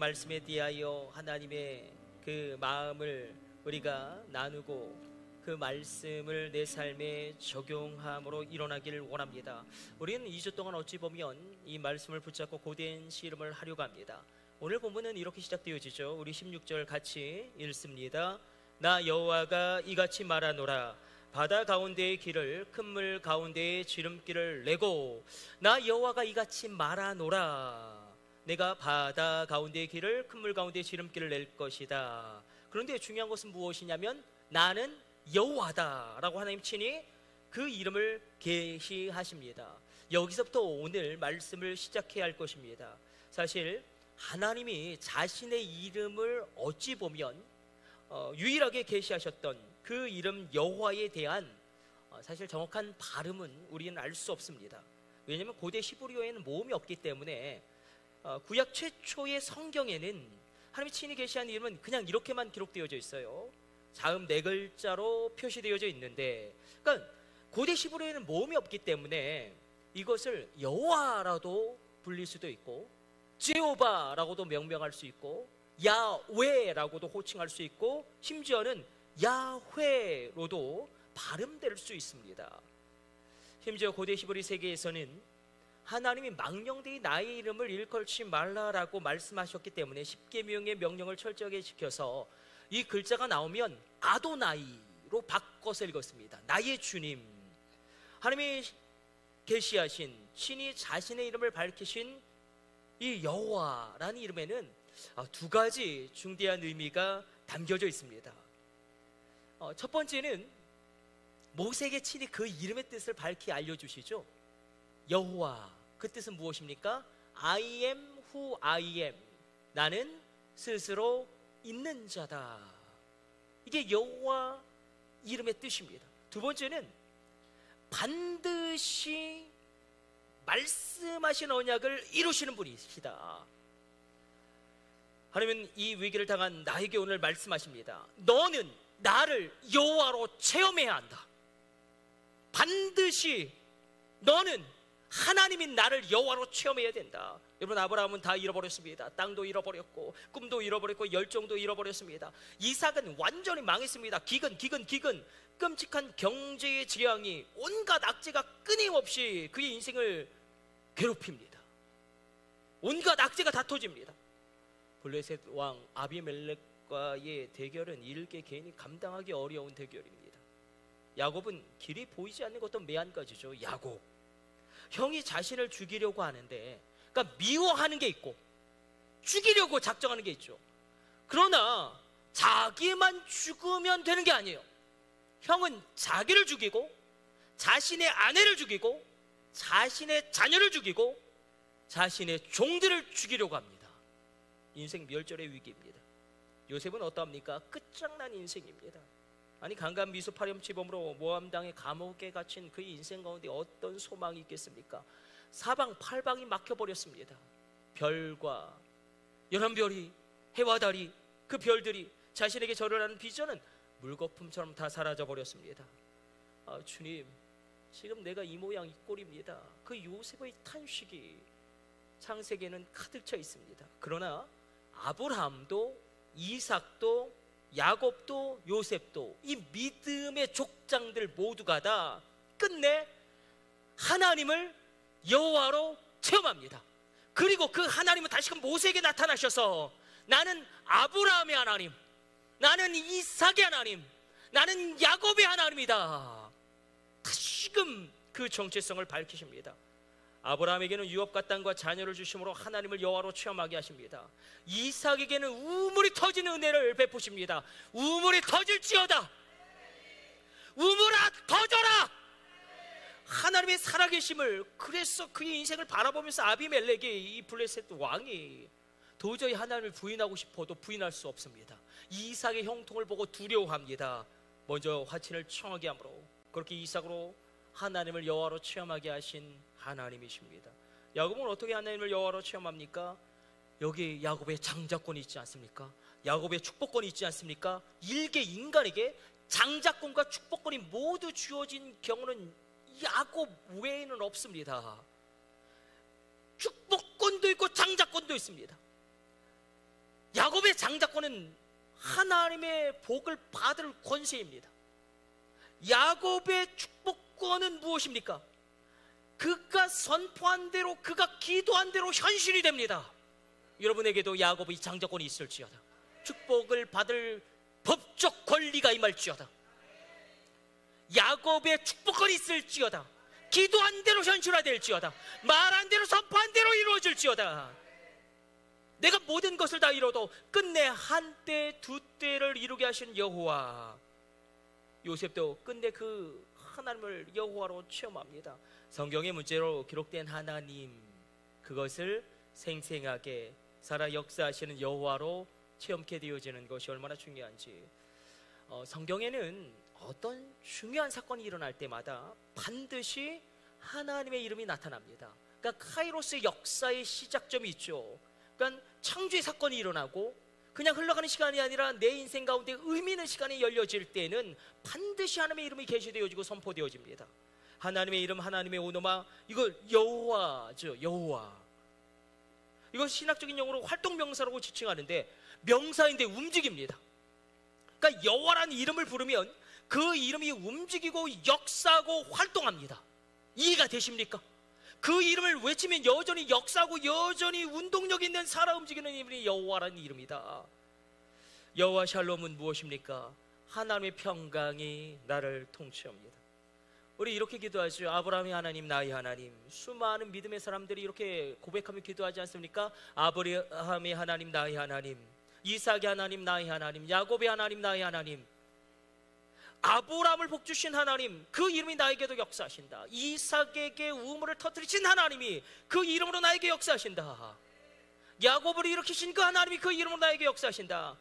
말씀에 대하여 하나님의 그 마음을 우리가 나누고 그 말씀을 내 삶에 적용함으로 일어나기를 원합니다. 우리는 2주 동안 어찌 보면 이 말씀을 붙잡고 고된 씨름을 하려고 합니다. 오늘 본문은 이렇게 시작되어지죠. 우리 16절 같이 읽습니다. 나 여호와가 이같이 말하노라. 바다 가운데의 길을 큰 물 가운데의 지름길을 내고. 나 여호와가 이같이 말하노라. 내가 바다 가운데의 길을 큰 물 가운데의 지름길을 낼 것이다. 그런데 중요한 것은 무엇이냐면 나는 여호와다 라고 하나님 친히 그 이름을 계시하십니다. 여기서부터 오늘 말씀을 시작해야 할 것입니다. 사실 하나님이 자신의 이름을 어찌 보면 유일하게 계시하셨던 그 이름 여호와에 대한 사실 정확한 발음은 우리는 알 수 없습니다. 왜냐하면 고대 히브리어에는 모음이 없기 때문에 구약 최초의 성경에는 하나님이 친히 계시한 이름은 그냥 이렇게만 기록되어져 있어요. 자음 4글자로 표시되어져 있는데, 그러니까 고대 히브리어에는 모음이 없기 때문에 이것을 여호와라도 불릴 수도 있고 제호바라고도 명명할 수 있고 야훼라고도 호칭할 수 있고 심지어는 야훼로도 발음될 수 있습니다. 심지어 고대 히브리 세계에서는 하나님이 망령되이 나의 이름을 일컬지 말라라고 말씀하셨기 때문에 십계명의 명령을 철저하게 지켜서 이 글자가 나오면 아도나이로 바꿔서 읽었습니다. 나의 주님. 하나님이 계시하신 친히 자신의 이름을 밝히신 이 여호와라는 이름에는 두 가지 중대한 의미가 담겨져 있습니다. 첫 번째는 모세에게 친히 그 이름의 뜻을 밝히 알려주시죠. 여호와, 그 뜻은 무엇입니까? I am who I am. 나는 스스로 있는 자다. 이게 여호와 이름의 뜻입니다. 두 번째는 반드시 말씀하신 언약을 이루시는 분이시다. 하나님은 이 위기를 당한 나에게 오늘 말씀하십니다. 너는 나를 여호와로 체험해야 한다. 반드시 너는 하나님인 나를 여호와로 체험해야 된다. 여러분, 아브라함은 다 잃어버렸습니다. 땅도 잃어버렸고 꿈도 잃어버렸고 열정도 잃어버렸습니다. 이삭은 완전히 망했습니다. 기근 끔찍한 경제의 재앙이 온갖 악재가 끊임없이 그의 인생을 괴롭힙니다. 온갖 악재가 다 터집니다. 블레셋 왕 아비멜렉과의 대결은 일개 개인이 감당하기 어려운 대결입니다. 야곱은 길이 보이지 않는 것도 매한가지죠. 야곱, 형이 자신을 죽이려고 하는데, 그러니까 미워하는 게 있고 죽이려고 작정하는 게 있죠. 그러나 자기만 죽으면 되는 게 아니에요. 형은 자기를 죽이고 자신의 아내를 죽이고 자신의 자녀를 죽이고 자신의 종들을 죽이려고 합니다. 인생 멸절의 위기입니다. 요셉은 어떠합니까? 끝장난 인생입니다. 아니, 강간 미수 파렴치범으로 모함 당해 감옥에 갇힌 그의 인생 가운데 어떤 소망이 있겠습니까? 사방팔방이 막혀버렸습니다. 별과 11별이, 해와 달이, 그 별들이 자신에게 절을 하는 비전은 물거품처럼 다 사라져버렸습니다. 주님, 지금 내가 이 모양 이 꼴입니다. 그 요셉의 탄식이 창세기에는 가득 차 있습니다. 그러나 아브라함도 이삭도 야곱도 요셉도 이 믿음의 족장들 모두가 다 끝내 하나님을 여호와로 체험합니다. 그리고 그 하나님은 다시금 모세에게 나타나셔서 나는 아브라함의 하나님, 나는 이삭의 하나님, 나는 야곱의 하나님이다. 다시금 그 정체성을 밝히십니다. 아브라함에게는 유업과 땅과 자녀를 주심으로 하나님을 여호와로 체험하게 하십니다. 이삭에게는 우물이 터지는 은혜를 베푸십니다. 우물이 터질지어다. 우물아 터져라. 하나님의 살아계심을, 그래서 그의 인생을 바라보면서 아비멜렉이, 이 블레셋 왕이 도저히 하나님을 부인하고 싶어도 부인할 수 없습니다. 이삭의 형통을 보고 두려워합니다. 먼저 화친을 청하게 함으로 그렇게 이삭으로 하나님을 여호와로 체험하게 하신 하나님이십니다. 야곱은 어떻게 하나님을 여호와로 체험합니까? 여기 야곱의 장자권이 있지 않습니까? 야곱의 축복권이 있지 않습니까? 일개 인간에게 장자권과 축복권이 모두 주어진 경우는 야곱 외에는 없습니다. 축복권도 있고 장자권도 있습니다. 근데 장자권은 하나님의 복을 받을 권세입니다. 야곱의 축복권은 무엇입니까? 그가 선포한 대로, 그가 기도한 대로 현실이 됩니다. 여러분에게도 야곱의 장자권이 있을지어다. 축복을 받을 법적 권리가 임할지어다. 야곱의 축복권이 있을지어다. 기도한 대로 현실화될지어다. 말한 대로, 선포한 대로 이루어질지어다. 내가 모든 것을 다 이뤄도 끝내 한때 두 때를 이루게 하신 여호와, 요셉도 끝내 그 하나님을 여호와로 체험합니다. 성경의 문제로 기록된 하나님, 그것을 생생하게 살아 역사하시는 여호와로 체험케 되어지는 것이 얼마나 중요한지. 성경에는 어떤 중요한 사건이 일어날 때마다 반드시 하나님의 이름이 나타납니다. 그러니까 카이로스의 역사의 시작점이 있죠. 그러니까 창조의 사건이 일어나고 그냥 흘러가는 시간이 아니라 내 인생 가운데 의미 있는 시간이 열려질 때는 반드시 하나님의 이름이 계시되어지고 선포되어집니다. 하나님의 이름, 하나님의 오노마, 이걸 여호와죠. 여호와. 이건 신학적인 용어로 활동명사라고 지칭하는데 명사인데 움직입니다. 그러니까 여호와라는 이름을 부르면 그 이름이 움직이고 역사하고 활동합니다. 이해가 되십니까? 그 이름을 외치면 여전히 역사하고 여전히 운동력 있는 살아 움직이는 이름이 여호와라는 이름이다. 여호와 샬롬은 무엇입니까? 하나님의 평강이 나를 통치합니다. 우리 이렇게 기도하죠. 아브라함의 하나님, 나의 하나님. 수많은 믿음의 사람들이 이렇게 고백하며 기도하지 않습니까? 아브라함의 하나님, 나의 하나님. 이삭의 하나님, 나의 하나님. 야곱의 하나님, 나의 하나님. 아브라함을 복주신 하나님, 그 이름이 나에게도 역사하신다. 이삭에게 우물을 터뜨리신 하나님이 그 이름으로 나에게 역사하신다. 야곱을 일으키신 그 하나님이 그 이름으로 나에게 역사하신다.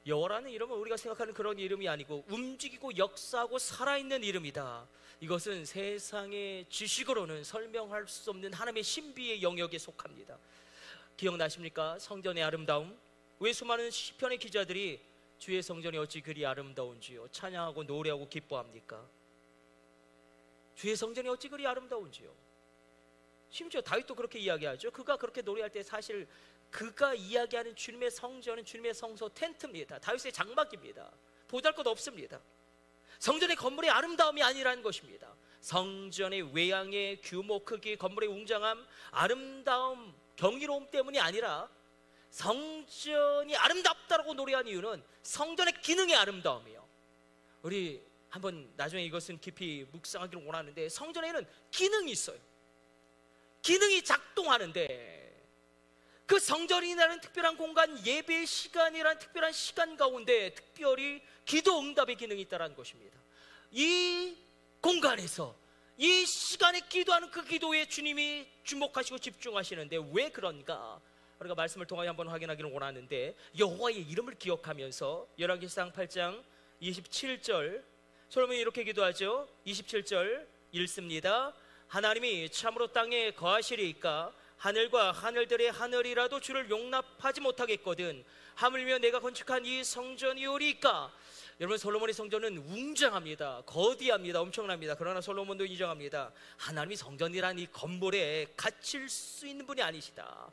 여호와라는 이름은 우리가 생각하는 그런 이름이 아니고 움직이고 역사하고 살아있는 이름이다. 이것은 세상의 지식으로는 설명할 수 없는 하나님의 신비의 영역에 속합니다. 기억나십니까? 성전의 아름다움. 왜 수많은 시편의 기자들이 주의 성전이 어찌 그리 아름다운지요, 찬양하고 노래하고 기뻐합니까? 주의 성전이 어찌 그리 아름다운지요. 심지어 다윗도 그렇게 이야기하죠. 그가 그렇게 노래할 때 사실 그가 이야기하는 주님의 성전은 주님의 성소 텐트입니다. 다윗의 장막입니다. 보잘것 없습니다. 성전의 건물의 아름다움이 아니라는 것입니다. 성전의 외양의 규모, 크기, 건물의 웅장함, 아름다움, 경이로움 때문이 아니라 성전이 아름답다라고 노래한 이유는 성전의 기능의 아름다움이에요. 우리 한번 나중에 이것은 깊이 묵상하기를 원하는데, 성전에는 기능이 있어요. 기능이 작동하는데 그 성전이라는 특별한 공간, 예배의 시간이라는 특별한 시간 가운데 특별히 기도 응답의 기능이 있다는 것입니다. 이 공간에서 이 시간에 기도하는 그 기도에 주님이 주목하시고 집중하시는데 왜 그런가? 우리가 말씀을 통하여 한번 확인하기를 원하는데, 여호와의 이름을 기억하면서 열왕기상 8장 27절 솔로몬이 이렇게 기도하죠. 27절 읽습니다. 하나님이 참으로 땅에 거하시리이까? 하늘과 하늘들의 하늘이라도 주를 용납하지 못하겠거든. 하물며 내가 건축한 이 성전이오리까? 여러분, 솔로몬의 성전은 웅장합니다. 거대합니다. 엄청납니다. 그러나 솔로몬도 인정합니다. 하나님이 성전이란 이 건물에 갇힐 수 있는 분이 아니시다.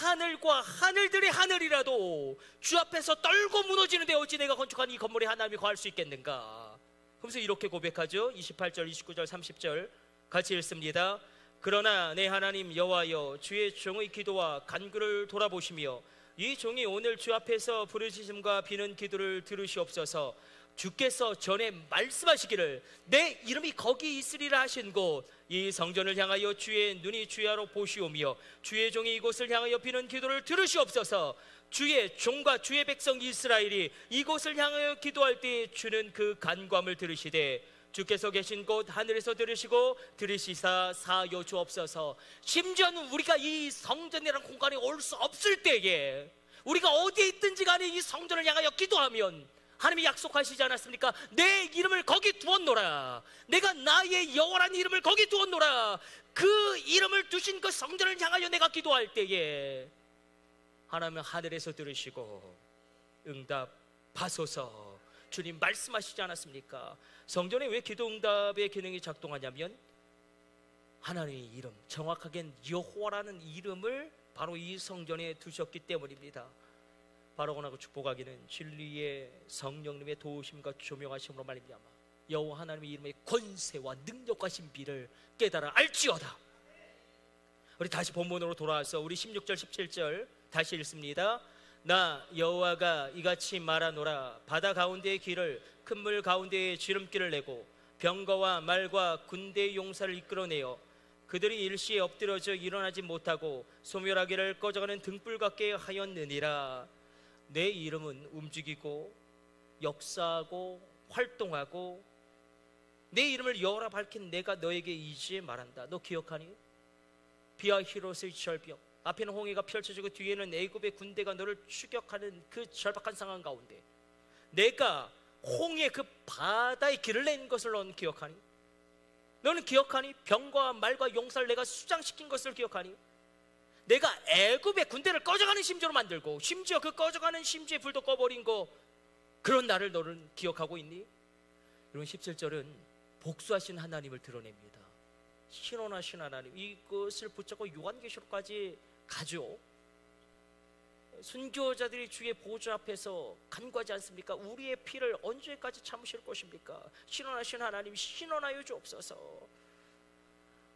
하늘과 하늘들의 하늘이라도 주 앞에서 떨고 무너지는데 어찌 내가 건축한 이 건물에 하나님이 거할 수 있겠는가? 그러면서 이렇게 고백하죠. 28절, 29절, 30절 같이 읽습니다. 그러나 내 하나님 여호와여, 주의 종의 기도와 간구를 돌아보시며 이 종이 오늘 주 앞에서 부르짖음과 비는 기도를 들으시옵소서. 주께서 전에 말씀하시기를 내 이름이 거기 있으리라 하신 곳, 이 성전을 향하여 주의 눈이 주야로 보시오며 주의 종이 이곳을 향하여 비는 기도를 들으시옵소서. 주의 종과 주의 백성 이스라엘이 이곳을 향하여 기도할 때 주는 그 간구함을 들으시되 주께서 계신 곳 하늘에서 들으시고 들으시사 사하여 주옵소서. 심지어는 우리가 이 성전이라는 공간에 올 수 없을 때에 우리가 어디에 있든지 간에 이 성전을 향하여 기도하면 하나님이 약속하시지 않았습니까? 내 이름을 거기 두었노라. 내가 나의 여호와라는 이름을 거기 두었노라. 그 이름을 두신 그 성전을 향하여 내가 기도할 때에 하나님은 하늘에서 들으시고 응답하소서. 주님 말씀하시지 않았습니까? 성전에 왜 기도 응답의 기능이 작동하냐면 하나님의 이름, 정확하게는 여호와라는 이름을 바로 이 성전에 두셨기 때문입니다. 바라고나고 축복하기는 진리의 성령님의 도우심과 조명하심으로 말미암아 여호와 하나님의 이름의 권세와 능력과 신비를 깨달아 알지어다. 우리 다시 본문으로 돌아와서 우리 16절 17절 다시 읽습니다. 나 여호와가 이같이 말하노라. 바다 가운데의 길을 큰 물 가운데에 지름길을 내고 병거와 말과 군대의 용사를 이끌어내어 그들이 일시에 엎드러져 일어나지 못하고 소멸하기를 꺼져가는 등불 같게 하였느니라. 내 이름은 움직이고 역사하고 활동하고 내 이름을 여호라 밝힌 내가 너에게 이제 말한다. 너 기억하니? 비아 히로스의 절벽, 앞에는 홍해가 펼쳐지고 뒤에는 애굽의 군대가 너를 추격하는 그 절박한 상황 가운데 내가 홍해 그 바다에 길을 낸 것을 너는 기억하니? 너는 기억하니? 병과 말과 용사를 내가 수장시킨 것을 기억하니? 내가 애굽의 군대를 꺼져가는 심지어로 만들고 심지어 그 꺼져가는 심지에 불도 꺼버린 거, 그런 나를 너는 기억하고 있니? 여러분 17절은 복수하신 하나님을 드러냅니다. 신원하신 하나님, 이것을 붙잡고 요한계시록까지 가죠. 순교자들이 주의 보좌 앞에서 간구하지 않습니까? 우리의 피를 언제까지 참으실 것입니까? 신원하신 하나님, 신원하여 주옵소서.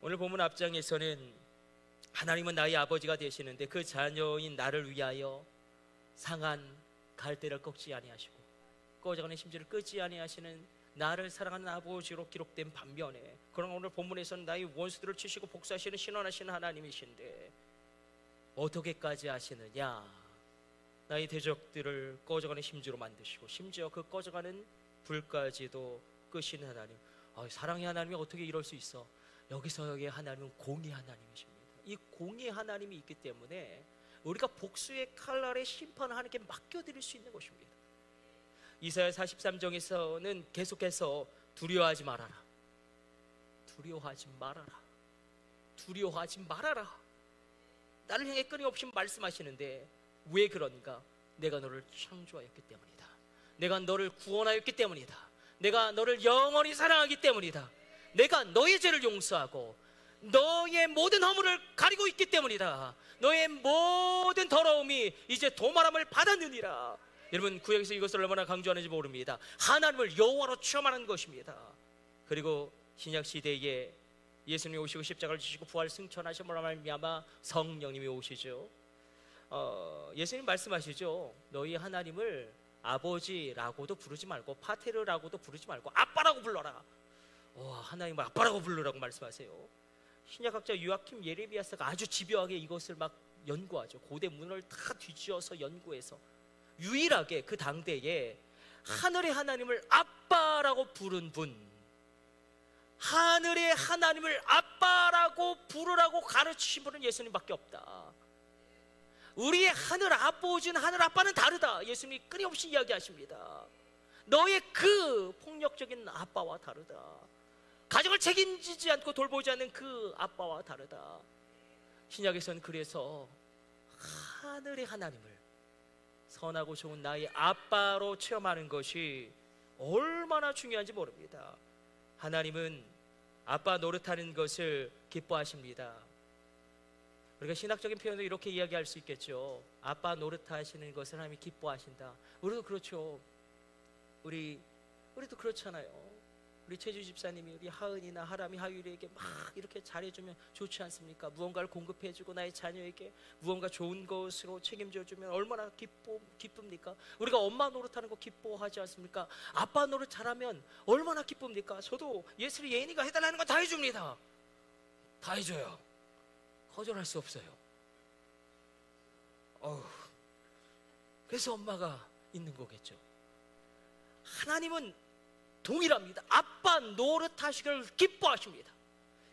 오늘 본문 앞장에서는 하나님은 나의 아버지가 되시는데 그 자녀인 나를 위하여 상한 갈대를 꺾지 아니하시고 꺼져가는 심지를 끄지 아니하시는 나를 사랑하는 아버지로 기록된 반면에, 그러나 오늘 본문에서는 나의 원수들을 치시고 복수하시는 신원하시는 하나님이신데 어떻게까지 하시느냐? 나의 대적들을 꺼져가는 심지로 만드시고 심지어 그 꺼져가는 불까지도 끄시는 하나님. 사랑의 하나님이 어떻게 이럴 수 있어? 여기의 하나님은 공의 하나님이십니다. 이 공의 하나님이 있기 때문에 우리가 복수의 칼날에 심판을 하나님께 맡겨드릴 수 있는 것입니다. 이사야 43장에서는 계속해서 두려워하지 말아라, 두려워하지 말아라, 두려워하지 말아라, 나를 향해 끊임없이 말씀하시는데 왜 그런가? 내가 너를 창조하였기 때문이다. 내가 너를 구원하였기 때문이다. 내가 너를 영원히 사랑하기 때문이다. 내가 너의 죄를 용서하고 너의 모든 허물을 가리고 있기 때문이다. 너의 모든 더러움이 이제 도말함을 받았느니라. 여러분 구약에서 이것을 얼마나 강조하는지 모릅니다. 하나님을 여호와로 체험하는 것입니다. 그리고 신약 시대에 예수님이 오시고 십자가를 지시고 부활 승천하심으로 말미암아 성령님이 오시죠. 예수님 말씀하시죠. 너희 하나님을 아버지라고도 부르지 말고 파테르라고도 부르지 말고 아빠라고 불러라. 하나님을 아빠라고 부르라고 말씀하세요. 신약학자 유아킴 예레미야스가 아주 집요하게 이것을 막 연구하죠. 고대 문헌을 다 뒤지어서 연구해서 유일하게 그 당대에 하늘의 하나님을 아빠라고 부른 분, 하늘의 하나님을 아빠라고 부르라고 가르치신 분은 예수님밖에 없다. 우리의 하늘 아버지는 하늘 아빠는 다르다. 예수님이 끊임없이 이야기하십니다. 너의 그 폭력적인 아빠와 다르다. 가정을 책임지지 않고 돌보지 않는 그 아빠와 다르다. 신약에서는 그래서 하늘의 하나님을 선하고 좋은 나의 아빠로 체험하는 것이 얼마나 중요한지 모릅니다. 하나님은 아빠 노릇하는 것을 기뻐하십니다. 우리가 신학적인 표현으로 이렇게 이야기할 수 있겠죠. 아빠 노릇하시는 것을 하나님이 기뻐하신다. 우리도 그렇죠. 우리도 그렇잖아요. 우리 최주 집사님이 우리 하은이나 하람이 하율이에게 막 이렇게 잘해주면 좋지 않습니까? 무언가를 공급해주고 나의 자녀에게 무언가 좋은 것으로 책임져주면 얼마나 기쁩니까? 우리가 엄마 노릇하는 거 기뻐하지 않습니까? 아빠 노릇 잘하면 얼마나 기쁩니까? 저도 예슬이 예인이가 해달라는 건 다 해줍니다. 다 해줘요. 거절할 수 없어요. 그래서 엄마가 있는 거겠죠. 하나님은 동일합니다. 아빠 노릇하시기를 기뻐하십니다.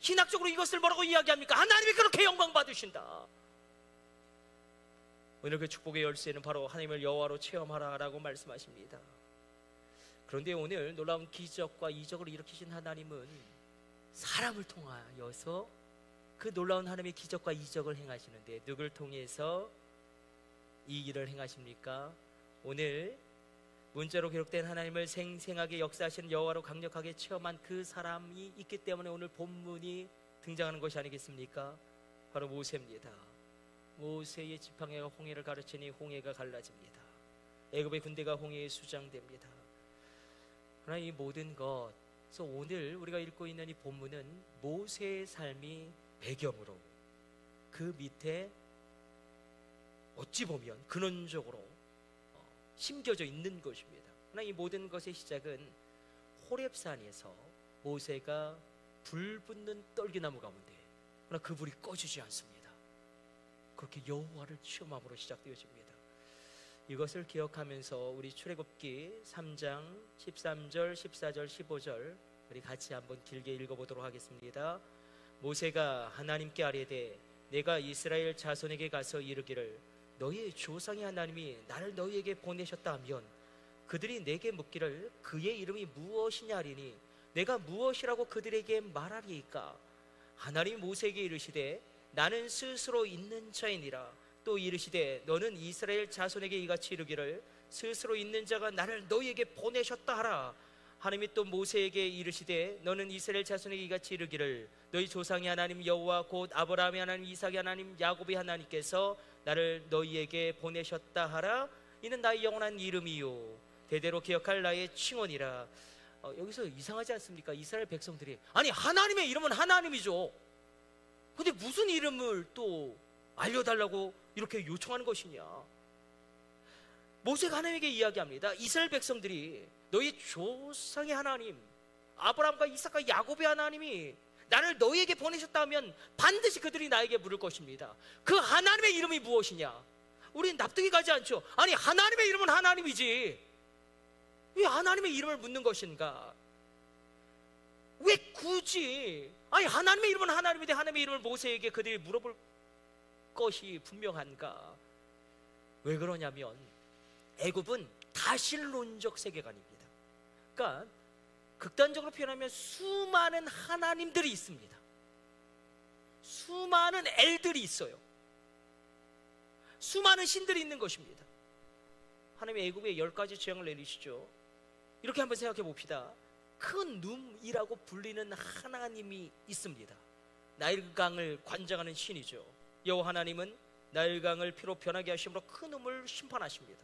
신학적으로 이것을 뭐라고 이야기합니까? 하나님이 그렇게 영광 받으신다. 오늘 그 축복의 열쇠는 바로 하나님을 여호와로 체험하라라고 말씀하십니다. 그런데 오늘 놀라운 기적과 이적을 일으키신 하나님은 사람을 통하여서 그 놀라운 하나님의 기적과 이적을 행하시는데 누굴 통해서 이 일을 행하십니까? 오늘 문자로 기록된 하나님을 생생하게 역사하시는 여호와로 강력하게 체험한 그 사람이 있기 때문에 오늘 본문이 등장하는 것이 아니겠습니까? 바로 모세입니다. 모세의 지팡이가 홍해를 가르치니 홍해가 갈라집니다. 애굽의 군대가 홍해에 수장됩니다. 그러나 이 모든 것, 그래서 오늘 우리가 읽고 있는 이 본문은 모세의 삶이 배경으로 그 밑에 어찌 보면 근원적으로 심겨져 있는 것입니다. 그러나 이 모든 것의 시작은 호렙산에서 모세가 불 붙는 떨기나무 가운데, 그러나 그 불이 꺼지지 않습니다. 그렇게 여호와를 체험함으로 시작되어집니다. 이것을 기억하면서 우리 출애굽기 3장 13절, 14절, 15절 우리 같이 한번 길게 읽어보도록 하겠습니다. 모세가 하나님께 아뢰되 내가 이스라엘 자손에게 가서 이르기를 너희의 조상의 하나님이 나를 너희에게 보내셨다 하면 그들이 내게 묻기를 그의 이름이 무엇이냐 하리니 내가 무엇이라고 그들에게 말하리이까? 하나님이 모세에게 이르시되 나는 스스로 있는 자이니라. 또 이르시되 너는 이스라엘 자손에게 이같이 이르기를 스스로 있는 자가 나를 너희에게 보내셨다 하라. 하나님이 또 모세에게 이르시되 너는 이스라엘 자손에게 이같이 이르기를 너희 조상의 하나님 여호와 곧 아브라함의 하나님 이삭의 하나님 야곱의 하나님께서 나를 너희에게 보내셨다 하라. 이는 나의 영원한 이름이요 대대로 기억할 나의 칭언이라. 여기서 이상하지 않습니까? 이스라엘 백성들이 아니 하나님의 이름은 하나님이죠. 근데 무슨 이름을 또 알려달라고 이렇게 요청하는 것이냐? 모세가 하나님에게 이야기합니다. 이스라엘 백성들이 너희 조상의 하나님 아브라함과 이삭과 야곱의 하나님이 나를 너희에게 보내셨다 하면 반드시 그들이 나에게 물을 것입니다. 그 하나님의 이름이 무엇이냐? 우리는 납득이 가지 않죠. 아니 하나님의 이름은 하나님이지 왜 하나님의 이름을 묻는 것인가? 왜 굳이 아니 하나님의 이름은 하나님인데 하나님의 이름을 모세에게 그들이 물어볼 것이 분명한가? 왜 그러냐면 애굽은 다신론적 세계관입니다. 그러니까 극단적으로 표현하면 수많은 하나님들이 있습니다. 수많은 엘들이 있어요. 수많은 신들이 있는 것입니다. 하나님이 애굽에 10가지 재앙을 내리시죠. 이렇게 한번 생각해 봅시다. 큰 눔이라고 불리는 하나님이 있습니다. 나일강을 관장하는 신이죠. 여호와 하나님은 나일강을 피로 변하게 하심으로 큰 눔을 심판하십니다.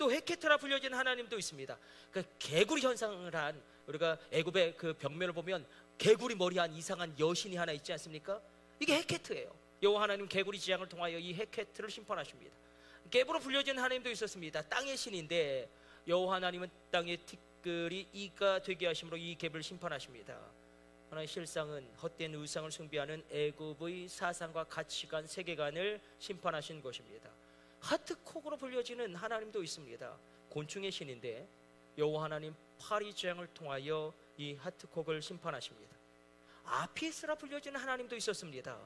또 헤케트라 불려진 하나님도 있습니다. 그 개구리 현상을 한, 우리가 애굽의 그 벽면을 보면 개구리 머리한 이상한 여신이 하나 있지 않습니까? 이게 헤케트예요. 여호와 하나님 개구리 지향을 통하여 이 헤케트를 심판하십니다. geb으로 불려진 하나님도 있었습니다. 땅의 신인데 여호와 하나님은 땅의 티끌이 이가 되게 하심으로 이 geb을 심판하십니다. 그러나 실상은 헛된 우상을 숭배하는 애굽의 사상과 가치관, 세계관을 심판하신 것입니다. 하트콕으로 불려지는 하나님도 있습니다. 곤충의 신인데 여호와 하나님 파리 재앙을 통하여 이 하트콕을 심판하십니다. 아피스라 불려지는 하나님도 있었습니다.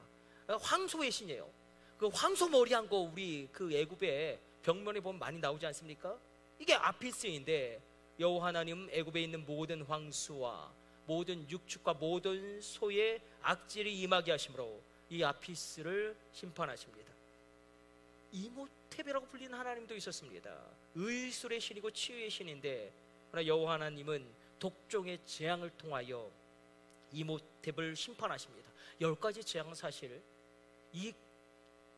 황소의 신이에요. 그 황소 머리한 거 우리 그 애굽의 벽면에 보면 많이 나오지 않습니까? 이게 아피스인데 여호와 하나님 애굽에 있는 모든 황소와 모든 육축과 모든 소의 악질이 임하게 하심으로 이 아피스를 심판하십니다. 이모텝이라고 불리는 하나님도 있었습니다. 의술의 신이고 치유의 신인데 그러나 여호와 하나님은 독종의 재앙을 통하여 이모텝을 심판하십니다. 10가지 재앙은 사실 이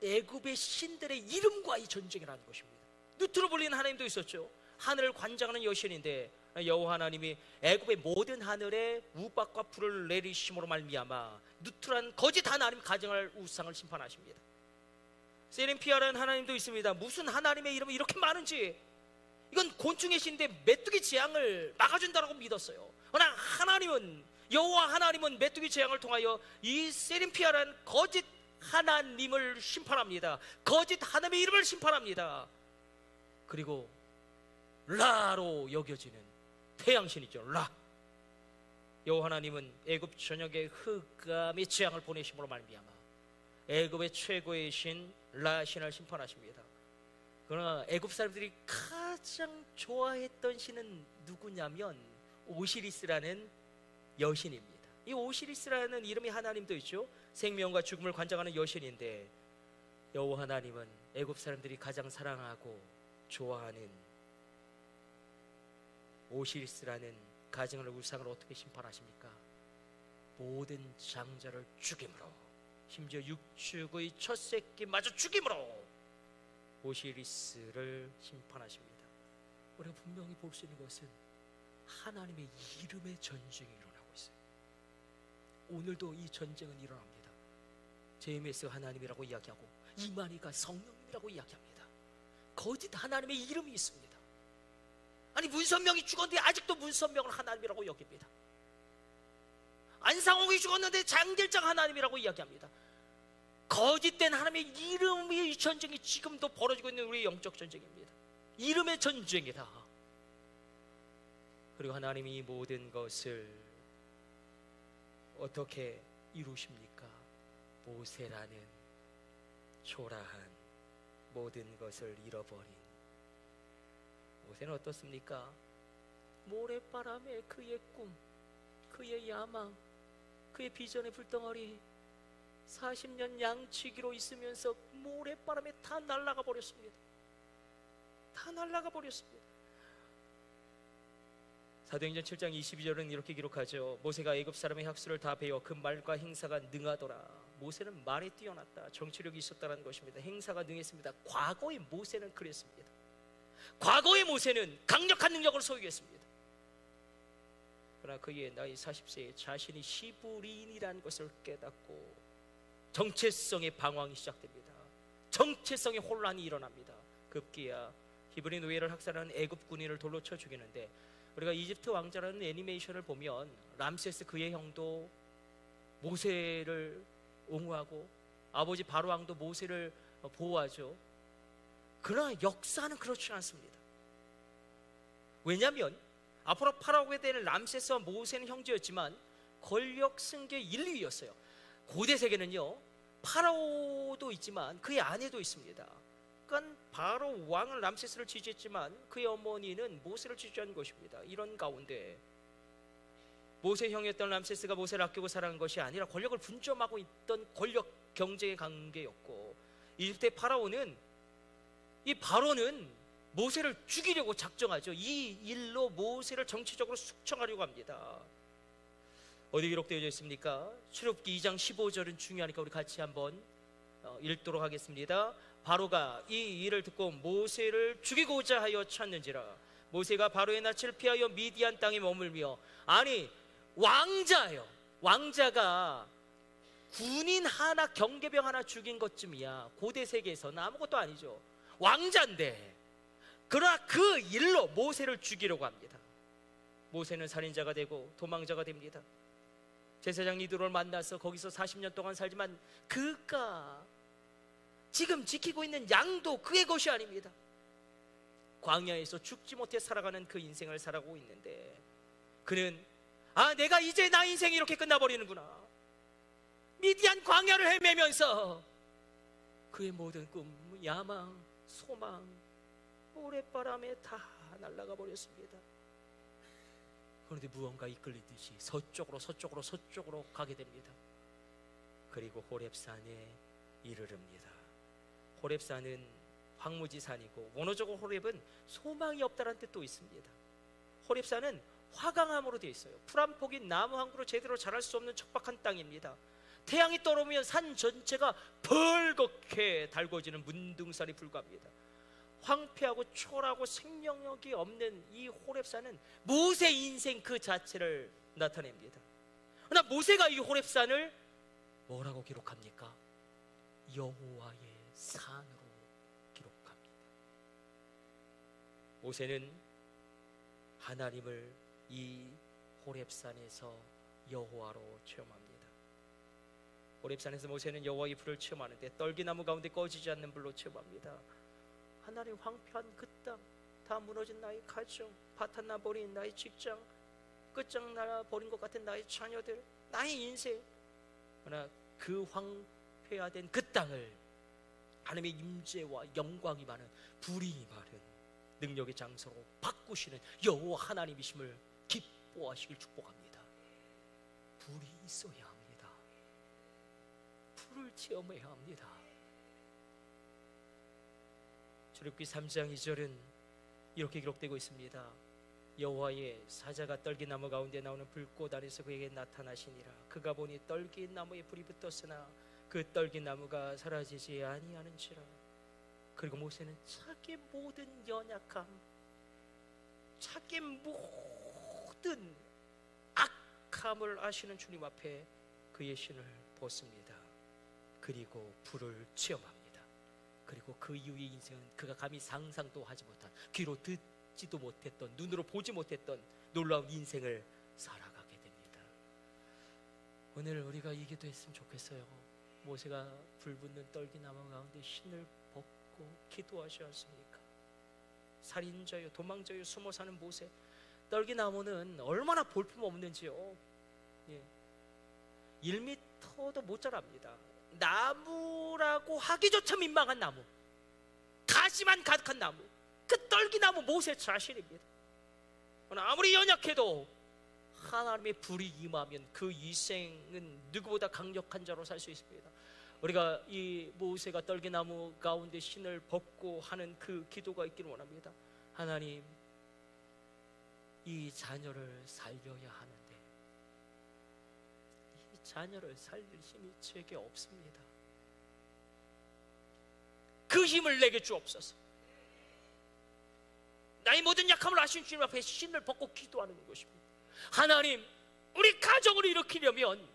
애굽의 신들의 이름과의 전쟁이라는 것입니다. 누트로 불리는 하나님도 있었죠. 하늘을 관장하는 여신인데 여호와 하나님이 애굽의 모든 하늘에 우박과 불을 내리심으로 말미암아 누트란 거짓 하나님 가정할 우상을 심판하십니다. 세렌피아라는 하나님도 있습니다. 무슨 하나님의 이름이 이렇게 많은지, 이건 곤충의 신인데 메뚜기 재앙을 막아준다고 믿었어요. 그러나 하나님은, 여호와 하나님은 메뚜기 재앙을 통하여 이 세렌피아라는 거짓 하나님을 심판합니다. 거짓 하나님의 이름을 심판합니다. 그리고 라로 여겨지는 태양신이죠. 라. 여호와 하나님은 애굽 전역에 흑암의 재앙을 보내심으로 말미암아 애굽의 최고의 신 라 신을 심판하십니다. 그러나 애굽 사람들이 가장 좋아했던 신은 누구냐면 오시리스라는 여신입니다. 이 오시리스라는 이름이 하나님도 있죠. 생명과 죽음을 관장하는 여신인데 여호와 하나님은 애굽 사람들이 가장 사랑하고 좋아하는 오시리스라는 가정을 우상을 어떻게 심판하십니까? 모든 장자를 죽임으로, 심지어 육축의 첫 새끼마저 죽임으로 오시리스를 심판하십니다. 우리가 분명히 볼 수 있는 것은 하나님의 이름의 전쟁이 일어나고 있어요. 오늘도 이 전쟁은 일어납니다. 제임스가 하나님이라고 이야기하고 이만희가 성령님이라고 이야기합니다. 거짓 하나님의 이름이 있습니다. 아니, 문선명이 죽었는데 아직도 문선명을 하나님이라고 여깁니다. 안상홍이 죽었는데 장길장 하나님이라고 이야기합니다. 거짓된 하나님의 이름의 전쟁이 지금도 벌어지고 있는 우리의 영적 전쟁입니다. 이름의 전쟁이다. 그리고 하나님이 이 모든 것을 어떻게 이루십니까? 모세라는 초라한 모든 것을 잃어버린 모세는 어떻습니까? 모래바람에 그의 꿈, 그의 야망, 그의 비전의 불덩어리 40년 양치기로 있으면서 모래바람에 다 날아가 버렸습니다. 다 날아가 버렸습니다. 사도행전 7장 22절은 이렇게 기록하죠. 모세가 애굽 사람의 학수를 다 배워 그 말과 행사가 능하더라. 모세는 말에 뛰어났다. 정치력이 있었다는 것입니다. 행사가 능했습니다. 과거의 모세는 그랬습니다. 과거의 모세는 강력한 능력을 소유했습니다. 그러나 그의 나이 40세에 자신이 시브리인이라는 것을 깨닫고 정체성의 방황이 시작됩니다. 정체성의 혼란이 일어납니다. 급기야 히브리 노예를 학살하는 애굽 군인을 돌로 쳐 죽이는데, 우리가 이집트 왕자라는 애니메이션을 보면 람세스 그의 형도 모세를 옹호하고 아버지 바로 왕도 모세를 보호하죠. 그러나 역사는 그렇지 않습니다. 왜냐하면 앞으로 파라오에 대한 람세스와 모세는 형제였지만 권력 승계 1, 2위였어요. 고대 세계는요, 파라오도 있지만 그의 아내도 있습니다. 그러니까 바로 왕은 람세스를 지지했지만 그의 어머니는 모세를 지지한 것입니다. 이런 가운데 모세 형이었던 람세스가 모세를 아끼고 사랑한 것이 아니라 권력을 분점하고 있던 권력 경쟁의 관계였고, 이집트의 파라오는, 이 바로는 모세를 죽이려고 작정하죠. 이 일로 모세를 정치적으로 숙청하려고 합니다. 어디 기록되어 있습니까? 출애굽기 2장 15절은 중요하니까 우리 같이 한번 읽도록 하겠습니다. 바로가 이 일을 듣고 모세를 죽이고자 하여 찾는지라. 모세가 바로의 낯을 피하여 미디안 땅에 머물며, 아니 왕자예요. 왕자가 군인 하나, 경계병 하나 죽인 것쯤이야. 고대 세계에서는 아무것도 아니죠. 왕자인데, 그러나 그 일로 모세를 죽이려고 합니다. 모세는 살인자가 되고 도망자가 됩니다. 제사장 이드로를 만나서 거기서 40년 동안 살지만 그가 지금 지키고 있는 양도 그의 것이 아닙니다. 광야에서 죽지 못해 살아가는 그 인생을 살아가고 있는데, 그는 내가 이제 나 인생이 이렇게 끝나버리는구나. 미디안 광야를 헤매면서 그의 모든 꿈, 야망, 소망 모래바람에 다 날아가 버렸습니다. 그런데 무언가 이끌리듯이 서쪽으로 가게 됩니다. 그리고 호렙산에 이르릅니다. 호렙산은 황무지산이고, 원어적으로 호렙은 소망이 없다는 뜻도 있습니다. 호렙산은 화강암으로 되어 있어요. 풀 한 폭이 나무 한 그루 제대로 자랄 수 없는 척박한 땅입니다. 태양이 떠오르면 산 전체가 벌겋게 달궈지는 문둥산이 불과합니다. 황폐하고 초라하고 생명력이 없는 이 호렙산은 모세 인생 그 자체를 나타냅니다. 그러나 모세가 이 호렙산을 뭐라고 기록합니까? 여호와의 산으로 기록합니다. 모세는 하나님을 이 호렙산에서 여호와로 체험합니다. 호렙산에서 모세는 여호와의 불을 체험하는데 떨기나무 가운데 꺼지지 않는 불로 체험합니다. 하나님, 황폐한 그 땅, 다 무너진 나의 가정, 파탄나 버린 나의 직장, 끝장나 버린 것 같은 나의 자녀들, 나의 인생, 그러나 그 황폐화된 그 땅을 하나님의 임재와 영광이 많은, 불이 많은 능력의 장소로 바꾸시는 여호와 하나님이심을 기뻐하시길 축복합니다. 불이 있어야 합니다. 불을 체험해야 합니다. 출애굽기 3장 2절은 이렇게 기록되고 있습니다. 여호와의 사자가 떨기나무 가운데 나오는 불꽃 안에서 그에게 나타나시니라. 그가 보니 떨기나무에 불이 붙었으나 그 떨기나무가 사라지지 아니하는지라. 그리고 모세는 자기 모든 연약함, 자기의 모든 악함을 아시는 주님 앞에 그의 신을 벗습니다. 그리고 불을 체험합니다. 그리고 그 이후의 인생은 그가 감히 상상도 하지 못한, 귀로 듣지도 못했던, 눈으로 보지 못했던 놀라운 인생을 살아가게 됩니다. 오늘 우리가 이 기도했으면 좋겠어요. 모세가 불붙는 떨기나무 가운데 신을 벗고 기도하지 않습니까? 살인자요, 도망자요, 숨어 사는 모세. 떨기나무는 얼마나 볼품없는지요. 1m도 못 자랍니다. 나무라고 하기조차 민망한 나무, 가시만 가득한 나무, 그 떨기나무 모세 자신입니다. 아무리 연약해도 하나님의 불이 임하면 그 인생은 누구보다 강력한 자로 살 수 있습니다. 우리가 이 모세가 떨기나무 가운데 신을 벗고 하는 그 기도가 있기를 원합니다. 하나님, 이 자녀를 살려야 하는데 이 자녀를 살릴 힘이 제게 없습니다. 그 힘을 내게 주옵소서. 나의 모든 약함을 아신 주님 앞에 신을 벗고 기도하는 것입니다. 하나님, 우리 가정을 일으키려면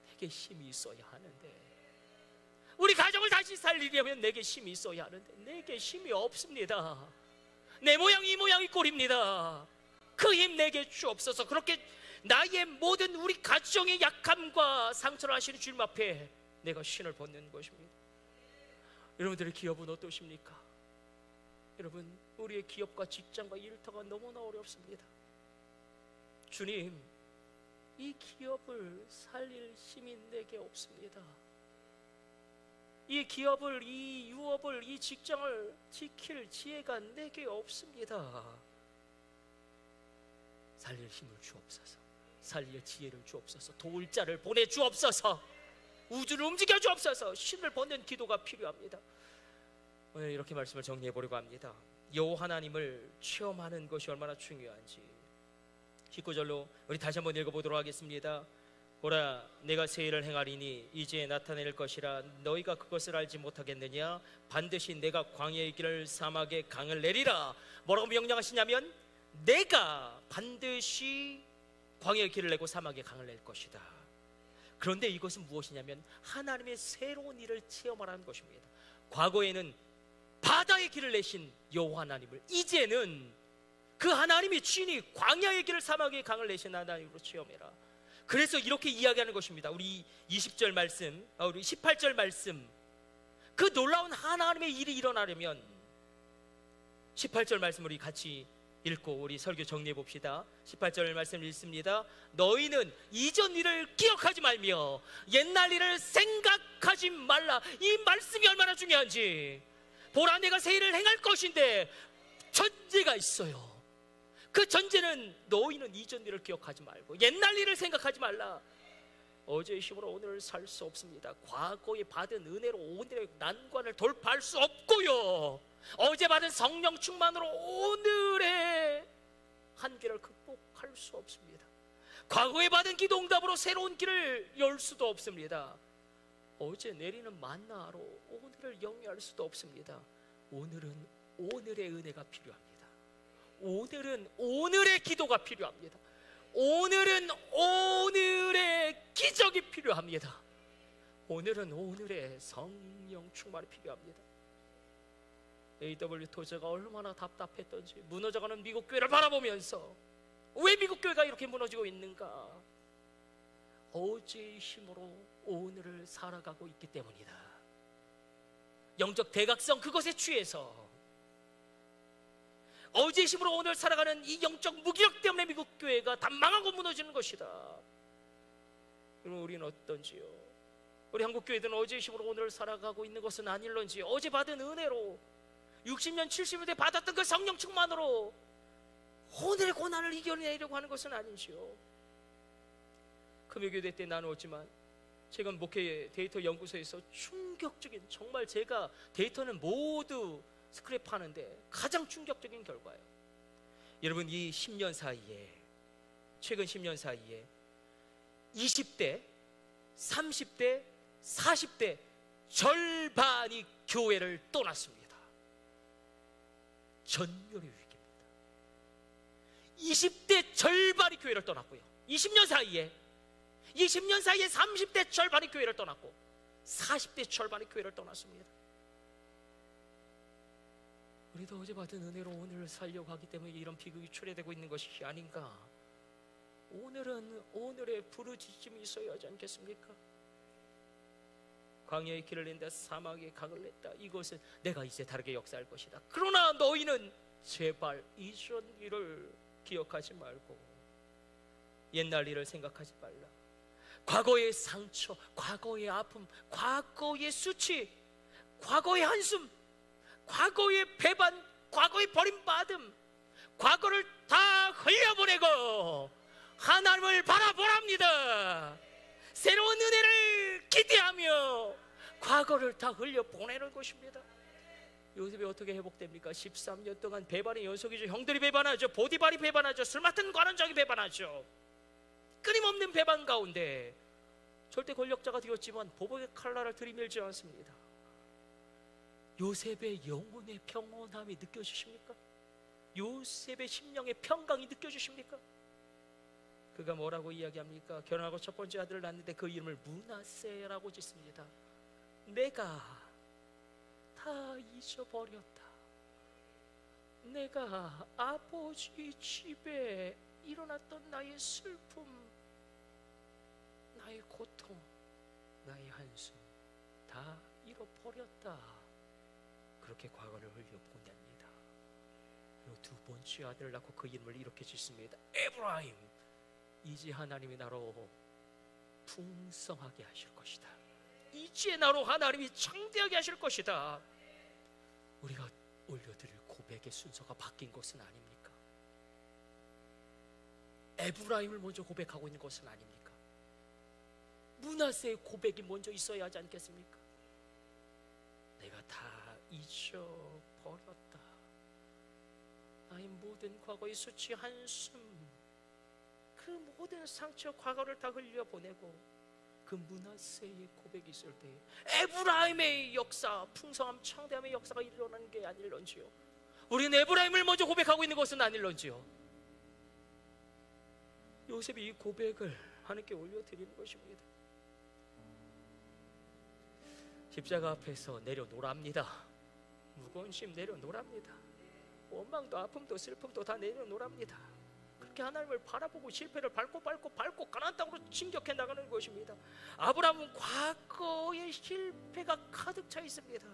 내게 힘이 있어야 하는데, 우리 가정을 다시 살리려면 내게 힘이 있어야 하는데 내게 힘이 없습니다. 내 모양 이 모양이 꼴입니다. 그 힘 내게 주옵소서. 그렇게 나의 모든 우리 가정의 약함과 상처를 아시는 주님 앞에 내가 신을 벗는 것입니다. 여러분들의 기업은 어떠십니까? 여러분, 우리의 기업과 직장과 일터가 너무나 어렵습니다. 주님, 이 기업을 살릴 힘이 내게 없습니다. 이 기업을, 이 유업을, 이 직장을 지킬 지혜가 내게 없습니다. 살릴 힘을 주옵소서. 살릴 지혜를 주옵소서. 도울 자를 보내주옵소서. 우주를 움직여 주옵소서. 신을 벗는 기도가 필요합니다. 오늘 이렇게 말씀을 정리해 보려고 합니다. 여호와 하나님을 체험하는 것이 얼마나 중요한지 19절로 우리 다시 한번 읽어보도록 하겠습니다. 보라, 내가 새 일을 행하리니 이제 나타낼 것이라 너희가 그것을 알지 못하겠느냐? 반드시 내가 광야의 길을 사막에 강을 내리라. 뭐라고 명령하시냐면, 내가 반드시 광야의 길을 내고 사막에 강을 낼 것이다. 그런데 이것은 무엇이냐면 하나님의 새로운 일을 체험하라는 것입니다. 과거에는 바다의 길을 내신 여호와 하나님을, 이제는 그 하나님이 친히 광야의 길을 사막의 강을 내신 하나님으로 체험해라. 그래서 이렇게 이야기하는 것입니다. 우리 20절 말씀, 우리 18절 말씀, 그 놀라운 하나님의 일이 일어나려면 18절 말씀 우리 같이 읽고 우리 설교 정리해 봅시다. 18절 말씀 읽습니다. 너희는 이전 일을 기억하지 말며 옛날 일을 생각하지 말라. 이 말씀이 얼마나 중요한지. 보라, 내가 새 일을 행할 것인데 전제가 있어요. 그 전제는 너희는 이전 일을 기억하지 말고 옛날 일을 생각하지 말라. 어제의 힘으로 오늘을 살 수 없습니다. 과거에 받은 은혜로 오늘의 난관을 돌파할 수 없고요, 어제 받은 성령 충만으로 오늘의 한계를 극복할 수 없습니다. 과거에 받은 기도 응답으로 새로운 길을 열 수도 없습니다. 어제 내리는 만나로 오늘을 영위할 수도 없습니다. 오늘은 오늘의 은혜가 필요합니다. 오늘은 오늘의 기도가 필요합니다. 오늘은 오늘의 기적이 필요합니다. 오늘은 오늘의 성령 충만이 필요합니다. A.W. 토저가 얼마나 답답했던지 무너져가는 미국 교회를 바라보면서 왜 미국 교회가 이렇게 무너지고 있는가? 어제의 힘으로 오늘을 살아가고 있기 때문이다. 영적 대각성 그것에 취해서 어제의 힘으로 오늘 살아가는 이 영적 무기력 때문에 미국 교회가 다 망하고 무너지는 것이다. 여러분, 우리는 어떤지요? 우리 한국 교회들은 어제의 힘으로 오늘 살아가고 있는 것은 아닐런지, 어제 받은 은혜로 60년 70년대 받았던 그 성령 충만으로 오늘의 고난을 이겨내려고 하는 것은 아닌지요? 금요교대 때 나누었지만 최근 목회 데이터 연구소에서 충격적인, 정말 제가 데이터는 모두 스크랩하는데 가장 충격적인 결과예요. 여러분, 이 10년 사이에, 최근 10년 사이에 20대, 30대, 40대 절반이 교회를 떠났습니다. 전멸의 위기입니다. 20대 절반이 교회를 떠났고요. 20년 사이에 30대 절반이 교회를 떠났고 40대 절반이 교회를 떠났습니다. 우리도 어제 받은 은혜로 오늘을 살려고 하기 때문에 이런 비극이 초래되고 있는 것이 아닌가. 오늘은 오늘의 부르짖음이 있어야 하지 않겠습니까? 광야의 길을 낸다, 사막의 강을 냈다. 이것은 내가 이제 다르게 역사할 것이다. 그러나 너희는 제발 이전 일을 기억하지 말고 옛날 일을 생각하지 말라. 과거의 상처, 과거의 아픔, 과거의 수치, 과거의 한숨, 과거의 배반, 과거의 버림받음, 과거를 다 흘려보내고 하나님을 바라보랍니다. 새로운 은혜를 기대하며 과거를 다 흘려보내는 것입니다. 요셉이 어떻게 회복됩니까? 13년 동안 배반의 연속이죠. 형들이 배반하죠. 보디발이 배반하죠. 술 맡은 관원장이 배반하죠. 끊임없는 배반 가운데 절대 권력자가 되었지만 보복의 칼날을 들이밀지 않습니다. 요셉의 영혼의 평온함이 느껴지십니까? 요셉의 심령의 평강이 느껴지십니까? 그가 뭐라고 이야기합니까? 결혼하고 첫 번째 아들을 낳는데 그 이름을 므낫세라고 짓습니다. 내가 다 잊어버렸다. 내가 아버지 집에 일어났던 나의 슬픔, 나의 고통, 나의 한숨 다 잃어버렸다. 그렇게 과거를 흘려보냅니다. 그리고 두 번째 아들을 낳고 그 이름을 이렇게 짓습니다. 에브라임. 이제 하나님이 나로 풍성하게 하실 것이다. 이제 나로 하나님이 창대하게 하실 것이다. 우리가 올려드릴 고백의 순서가 바뀐 것은 아닙니까? 에브라임을 먼저 고백하고 있는 것은 아닙니까? 므낫세의 고백이 먼저 있어야 하지 않겠습니까? 내가 다 잊어버렸다. 나의 모든 과거의 수치, 한숨, 그 모든 상처, 과거를 다 흘려보내고 그 므낫세의 고백이 있을 때 에브라임의 역사, 풍성함, 창대함의 역사가 일어나는 게 아닐런지요. 우리는 에브라임을 먼저 고백하고 있는 것은 아닐런지요. 요셉이 이 고백을 하나님께 올려드리는 것입니다. 십자가 앞에서 내려놓으랍니다. 무거운 짐 내려놓으랍니다. 원망도 아픔도 슬픔도 다 내려놓으랍니다. 그렇게 하나님을 바라보고 실패를 밟고 가나안 땅으로 진격해 나가는 것입니다. 아브라함은 과거의 실패가 가득 차 있습니다.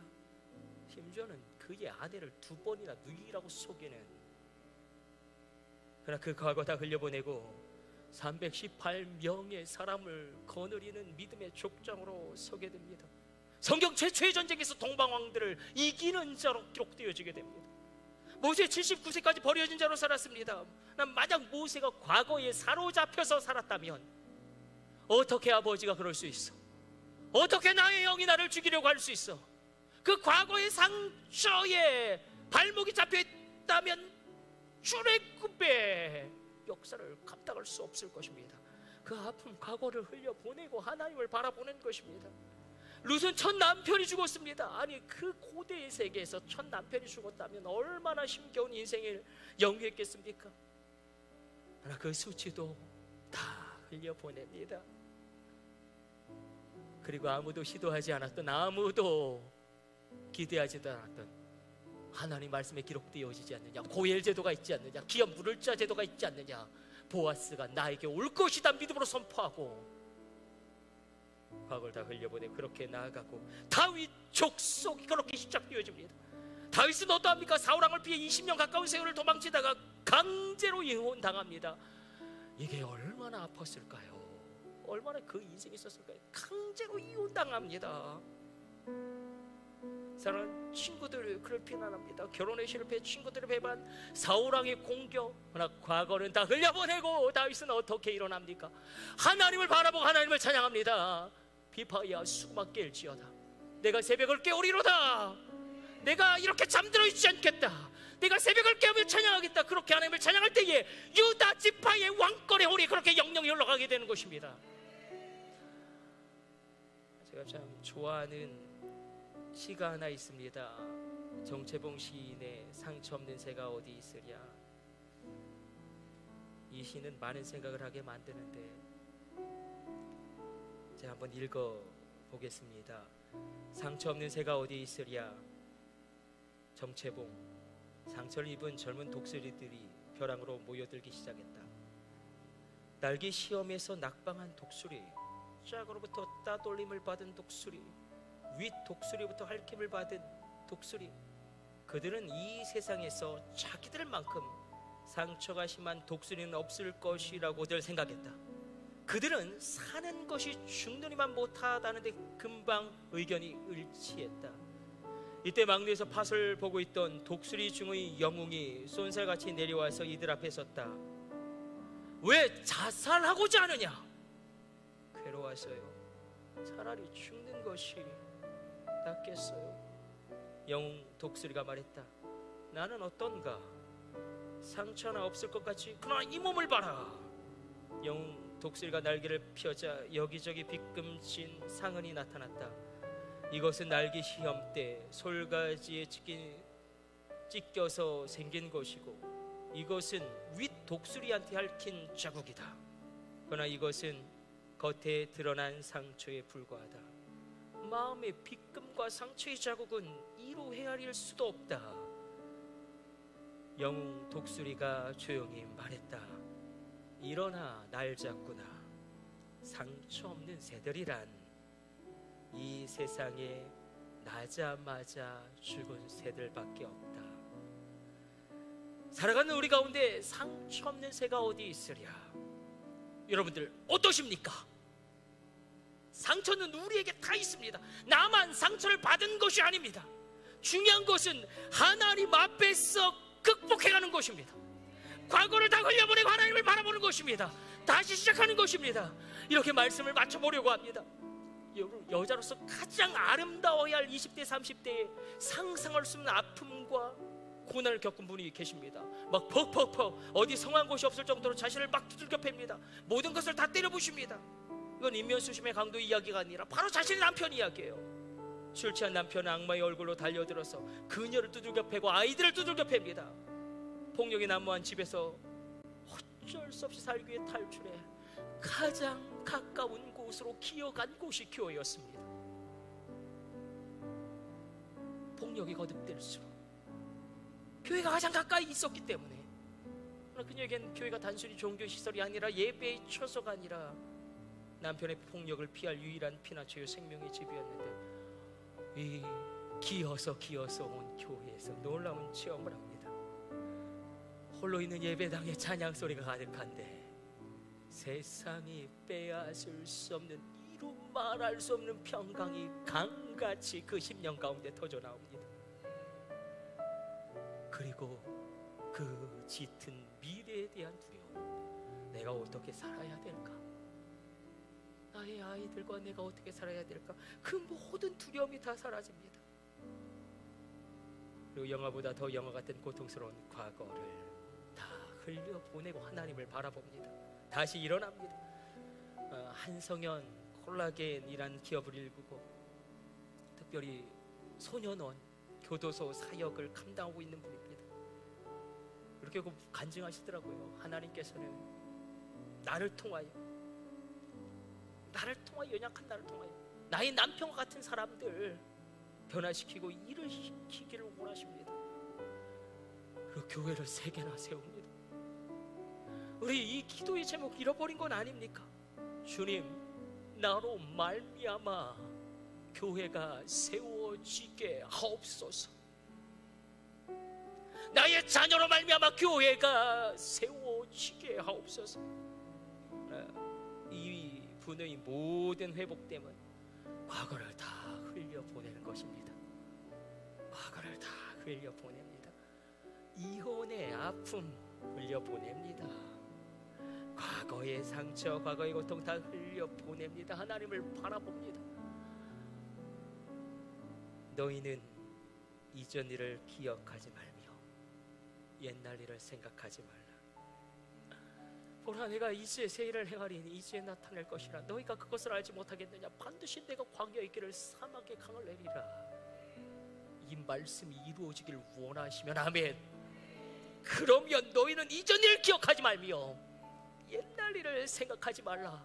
심지어는 그의 아내를 2번이나 누이라고 속이는, 그러나 그 과거 다 흘려보내고 318명의 사람을 거느리는 믿음의 족장으로 서게 됩니다. 성경 최초의 전쟁에서 동방왕들을 이기는 자로 기록되어지게 됩니다. 모세 79세까지 버려진 자로 살았습니다. 난 만약 모세가 과거에 사로잡혀서 살았다면 어떻게 아버지가 그럴 수 있어? 어떻게 나의 영이 나를 죽이려고 할 수 있어? 그 과거의 상처에 발목이 잡혀있다면 출애굽의 역사를 감당할 수 없을 것입니다. 그 아픔, 과거를 흘려보내고 하나님을 바라보는 것입니다. 룻은 첫 남편이 죽었습니다. 아니, 그 고대의 세계에서 첫 남편이 죽었다면 얼마나 힘겨운 인생을 영위했겠습니까? 그러나 그 수치도 다 흘려보냅니다. 그리고 아무도 시도하지 않았던, 아무도 기대하지도 않았던 하나님 말씀에 기록되어지지 않느냐, 고엘 제도가 있지 않느냐, 기업 물을 자 제도가 있지 않느냐, 보아스가 나에게 올 것이다 믿음으로 선포하고 과거를 다 흘려보내 그렇게 나아가고 다윗 족속이 그렇게 시작되어집니다. 다윗은 어떠합니까? 사울왕을 피해 20년 가까운 세월을 도망치다가 강제로 이혼당합니다. 이게 얼마나 아팠을까요? 얼마나 그 인생이 있었을까요? 강제로 이혼당합니다. 사랑하는 친구들, 그를 비난합니다. 결혼에 실패, 친구들의 배반, 사울왕의 공격. 그러나 과거는 다 흘려보내고 다윗은 어떻게 일어납니까? 하나님을 바라보고 하나님을 찬양합니다. 비파야 수구만 깰지어다. 내가 새벽을 깨우리로다. 내가 이렇게 잠들어 있지 않겠다. 내가 새벽을 깨우며 찬양하겠다. 그렇게 하나님을 찬양할 때에 유다 지파의 왕권의 홀이 그렇게 영영이 흘러가게 되는 것입니다. 제가 참 좋아하는 시가 하나 있습니다. 정채봉 시인의 상처 없는 새가 어디 있으랴. 이 시는 많은 생각을 하게 만드는데, 제가 한번 읽어 보겠습니다. 상처 없는 새가 어디 있으랴. 정체봉. 상처를 입은 젊은 독수리들이 벼랑으로 모여들기 시작했다. 날개 시험에서 낙방한 독수리, 짝으로부터 따돌림을 받은 독수리, 윗 독수리부터 핥힘을 받은 독수리, 그들은 이 세상에서 자기들만큼 상처가 심한 독수리는 없을 것이라고들 생각했다. 그들은 사는 것이 죽느니만 못하다는데 금방 의견이 일치했다. 이때 막내에서 팥을 보고 있던 독수리 중의 영웅이 쏜살같이 내려와서 이들 앞에 섰다. 왜 자살하고자 하느냐? 괴로워서요. 차라리 죽는 것이 낫겠어요. 영웅 독수리가 말했다. 나는 어떤가? 상처나 없을 것 같지? 그러나 이 몸을 봐라. 영웅 독수리가 날개를 펴자 여기저기 빗금진 상흔이 나타났다. 이것은 날개 시험 때 솔가지에 찢겨서 생긴 것이고, 이것은 윗 독수리한테 핥힌 자국이다. 그러나 이것은 겉에 드러난 상처에 불과하다. 마음의 빗금과 상처의 자국은 이로 헤아릴 수도 없다. 영웅 독수리가 조용히 말했다. 일어나 날 잡구나. 상처 없는 새들이란 이 세상에 나자마자 죽은 새들밖에 없다. 살아가는 우리 가운데 상처 없는 새가 어디 있으랴. 여러분들 어떠십니까? 상처는 우리에게 다 있습니다. 나만 상처를 받은 것이 아닙니다. 중요한 것은 하나님 앞에서 극복해가는 것입니다. 과거를 다 흘려보내고 하나님을 바라보는 것입니다. 다시 시작하는 것입니다. 이렇게 말씀을 맞춰보려고 합니다. 여자로서 가장 아름다워야 할 20대 30대에 상상할 수 없는 아픔과 고난을 겪은 분이 계십니다. 막 퍽퍽퍽 어디 성한 곳이 없을 정도로 자신을 막 두들겨 팹니다. 모든 것을 다 때려부십니다. 이건 인면수심의 강도 이야기가 아니라 바로 자신의 남편 이야기예요. 술 취한 남편은 악마의 얼굴로 달려들어서 그녀를 두들겨 패고 아이들을 두들겨 팹니다. 폭력이 난무한 집에서 어쩔 수 없이 살기 위해 탈출해 가장 가까운 곳으로 기어간 곳이 교회였습니다. 폭력이 거듭될수록 교회가 가장 가까이 있었기 때문에. 그러나 그녀에겐 교회가 단순히 종교시설이 아니라 예배의 처소가 아니라 남편의 폭력을 피할 유일한 피난처요 생명의 집이었는데, 이 기어서 온 교회에서 놀라운 체험을 합니다. 홀로 있는 예배당에 찬양 소리가 가득한데 세상이 빼앗을 수 없는, 이루 말할 수 없는 평강이 강같이 그 10년 가운데 터져 나옵니다. 그리고 그 짙은 미래에 대한 두려움, 내가 어떻게 살아야 될까? 나의 아이들과 내가 어떻게 살아야 될까? 그 모든 두려움이 다 사라집니다. 그리고 영화보다 더 영화 같은 고통스러운 과거를 다 흘려보내고 하나님을 바라봅니다. 다시 일어납니다. 한성현 콜라겐이란 기업을 일구고 특별히 소년원 교도소 사역을 감당하고 있는 분입니다. 그렇게 간증하시더라고요. 하나님께서는 나를 통하여 연약한 나를 통하여 나의 남편과 같은 사람들 변화시키고 일을 시키기를 원하십니다. 그리고 교회를 3개나 세웁니다. 우리 이 기도의 제목 잃어버린 건 아닙니까? 주님, 나로 말미암아 교회가 세워지게 하옵소서. 나의 자녀로 말미암아 교회가 세워지게 하옵소서. 이 분의 모든 회복됨은 과거를 다 흘려보내는 것입니다. 과거를 다 흘려보냅니다. 이혼의 아픔 흘려보냅니다. 과거의 상처, 과거의 고통 다 흘려보냅니다. 하나님을 바라봅니다. 너희는 이전 일을 기억하지 말며 옛날 일을 생각하지 말라. 보라, 내가 이제 새 일을 행하리니 이제 나타낼 것이라. 너희가 그것을 알지 못하겠느냐? 반드시 내가 광야의 길을 사막의 강을 내리라. 이 말씀이 이루어지기를 원하시면 아멘. 그러면 너희는 이전 일을 기억하지 말며 옛날 일을 생각하지 말라.